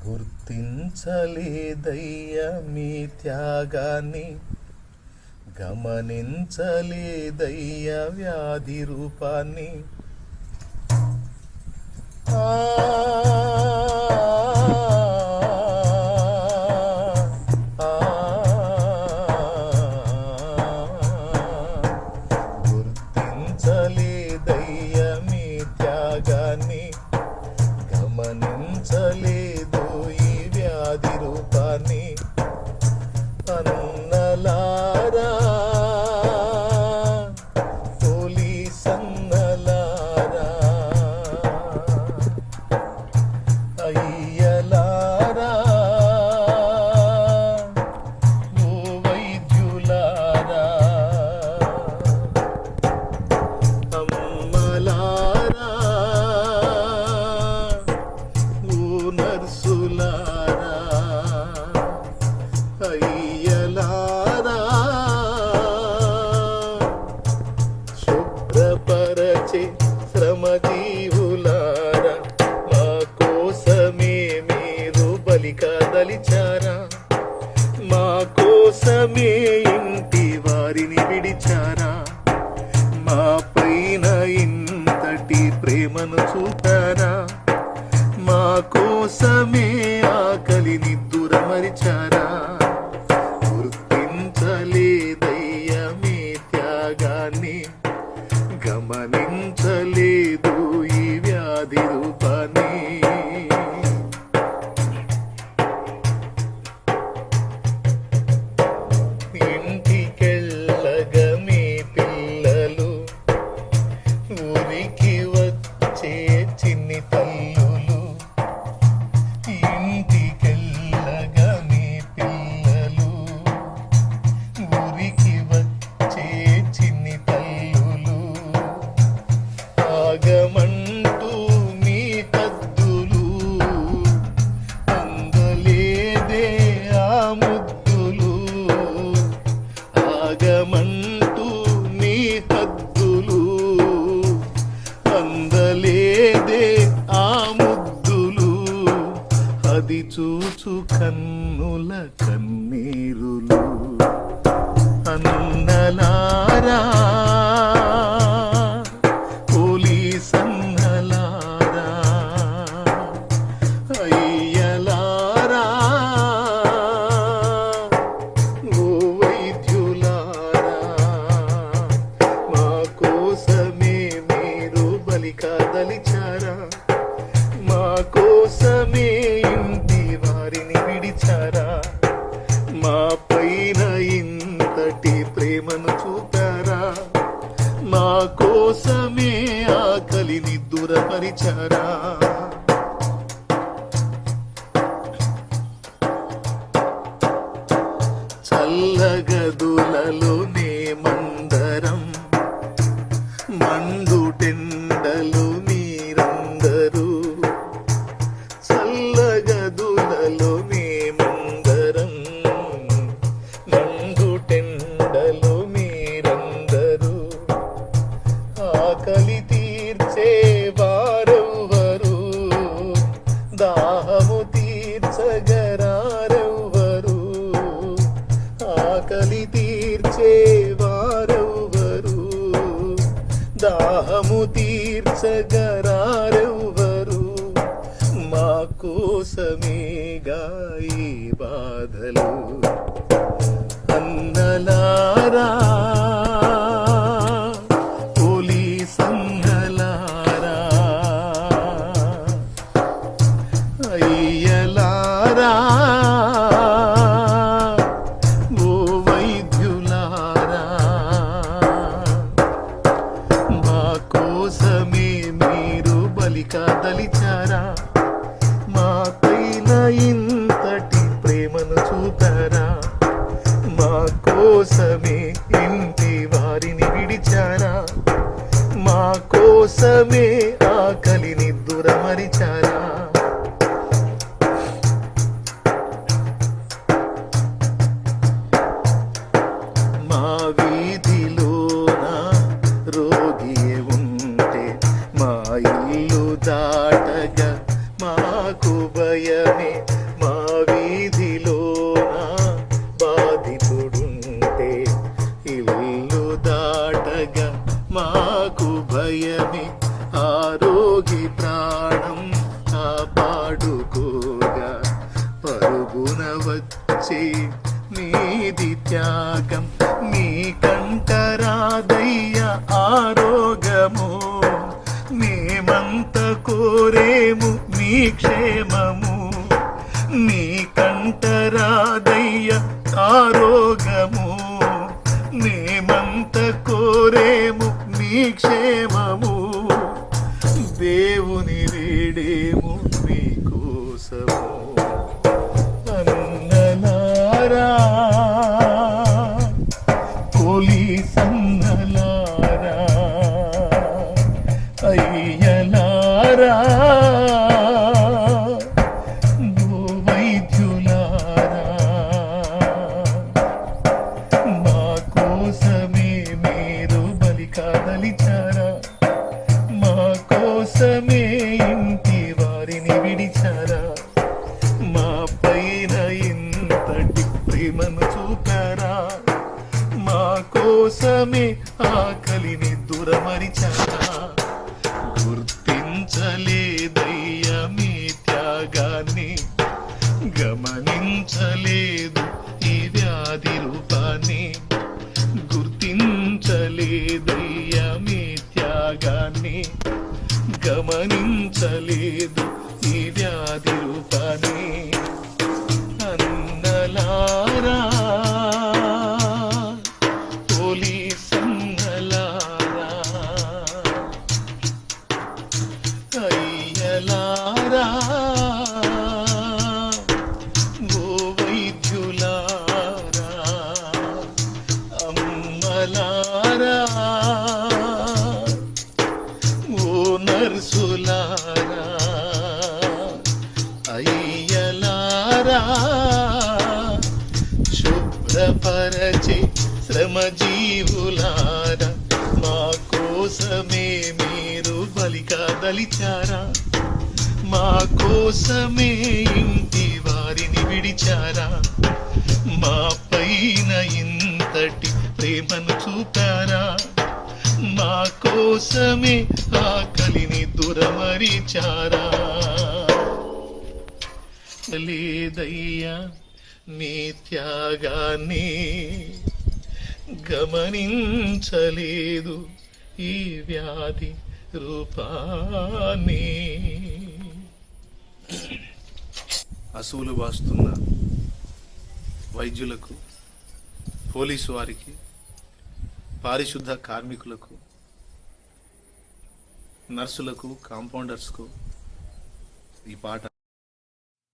గుర్తించలేదయ్యా మీ త్యాగాన్ని, గమనించలేదయ్యా వ్యాధి రూపాన్ని. గుర్తించలేదయ్యా మీ త్యాగాన్ని, గమనించలేదు ఈ వ్యాధి రూపాన్ని. అన్నలారా, పోలీసన్నలారా, అయ్యలారా, ఓ వైద్యులారా, అమ్మలారా, నర్సులారా, అయ్యలారా, శుభ్రపరచే శ్రమజీవులారా, మా కోసమే మీరు బలి కదలిచారా, మా కోసమే ఇంటి వారిని విడిచారా, మా పైన ఇంతటి ప్రేమను చూపారా, మా కోసమే ఆకలిని దూరమరిచారా. గుర్తించలేదయ్యా మీ త్యాగాన్ని, గమనించలేదు ఈ వ్యాధి రూపాన్ని. ఇంటికెళ్ళగా మీ పిల్లలు, ఊరికి వచ్చే చిన్ని తల్లులు, ఇంటికెళ్ళగా మీ పిల్లలు, ఊరికి వచ్చే చిన్ని తల్లులు, ఆగమంటూ మీ కద్దులు, అందలేదే ఆ ముద్దులు, ఆగమంటూ మీ హద్దులు, అందలేదే ఆ ముద్దులు, అది చూచు కన్నుల కన్నీరులు. అన్నలారా, పోలీసన్నలారా, అయ్యలారా, ఓ వైద్యులారా, మా కోసమే మీరు బలి కదలిచారా, మా కోసమే ఇంటి వారిని విడిచారా, మా పైన ఇంతటి ప్రేమను చూపారా, మా కోసమే ఆకలిని దూరపరిచారా. చల్లగదులలో మేమందరం, మండుటెండలు మీరందరూ, చల్లగదులలో మేమందరం, మండుటెండలు మీరందరూ, ఆకలి తీర్చే వారెవ్వరు, దాహము తీర్చగరారెవ్వరు, ఆకలి తీర్చే వారెవ్వరు, దాహము తీర్చగరారెవ్వరు, మా కోసమేగా ఈ బాధలు. అన్నలారా, పోలీసన్నలారా, అయ్యలారా, ఓ వైద్యులారా, మా కోసమే మీరు బలి కదలిచారా, మా పైన ఇంతటి ప్రేమను చూపారా, మా కోసమే ఇంటి వారిని విడిచారా, మా కోసమే ఆకలిని దూరమరిచారా. మా వీధిలోన రోగి ఉంటే, మా ఇల్లు దాటగా మాకు భయమే మా వీధిలోన బాధితుడుంటే ఇల్లు దాటగా మాకు భయమే, ఆరోగి ప్రాణం కాపాడుకోగా పరుగున వచ్చే నీది త్యాగం, నీ కంటరాదయ్య ఆరోగము, మేమంత కోరేము నీ క్షేమము, నీ కంటరాదయ్య ఆరోగము, మేమంత కోరేము నీ క్షేమము, దేవుని వేడేము నీ కోసము. అన్నలారా పోలీసన్నలారా అయ్యలారా వైద్యులారా మా కోసమే మీరు బలి కాదలిచారా, మా కోసమే ఇంటి వారిని విడిచారా, మా పైన ఇంతటి ప్రేమను చూపారా, మా కోసమే ఆకలిని దూరమరిచారా, గుర్తించలేదయ్య మీ త్యాగాన్ని, గమనించలేదు ఈ వ్యాధి రూపాన్ని, గుర్తించలేదయ్య మీ త్యాగాన్ని, గమనించలేదు ఈ వ్యాధి రూపాన్ని. అన్నలారా పోలీసన్నలారా అయ్యలారా ఓ వైద్యులారా అమ్మలారా ఓ నర్సులారా అయ్యలారా శుభ్రపరచే శ్రమజీవులారా మా కోసమే మీరు బలి కాదలిచారా, మా కోసమే ఇంటి వారిని విడిచారా, మా పైన ఇంతటి ప్రేమను చూపారా, మా కోసమే ఆకలిని దురమరిచారా. లేదయ్యా నీ త్యాగాన్ని, గమనించలేదు ఈ వ్యాధి రూపాన్ని. అసూలు బాస్తున్న వైద్యులకు, పోలీసు వారికి, పారిశుద్ధ కార్మికులకు, నర్సులకు, కాంపౌండర్స్కు ఈ పాట